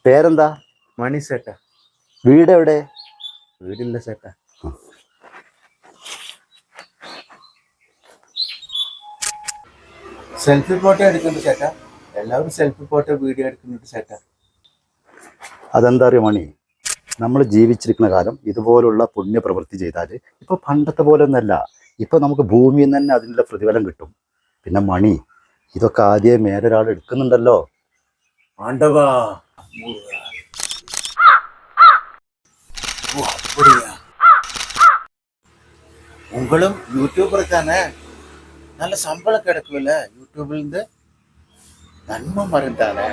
പേരെന്താ? മണി ചേട്ടാ. വീട് എവിടെ? വീടില്ല ചേട്ടാ. സെൽഫി ഫോട്ടോ എടുക്കുന്നുണ്ട് ചേട്ടാ. എല്ലാവരും സെൽഫി ഫോട്ടോ വീഡിയോ എടുക്കുന്നുണ്ട് ചേട്ടാ. അതെന്താ അറിയോ മണി, നമ്മൾ ജീവിച്ചിരിക്കുന്ന കാലം ഇതുപോലുള്ള പുണ്യപ്രവൃത്തി ചെയ്താൽ ഇപ്പോൾ പണ്ടത്തെ പോലെ ഒന്നല്ല. ഇപ്പോൾ നമുക്ക് ഭൂമിയിൽ നിന്ന് തന്നെ അതിനുള്ള പ്രതിഫലം കിട്ടും. പിന്നെ മണി, ഇതൊക്കെ ആദ്യമേ മേലൊരാൾ എടുക്കുന്നുണ്ടല്ലോ. ஆண்டவா, ஓ அப்படியா? உங்களும் யூடியூபர் தானே? நல்ல சம்பளம் கிடைக்கும்ல யூடியூப்ல இருந்து? நன்மை மருந்தானே.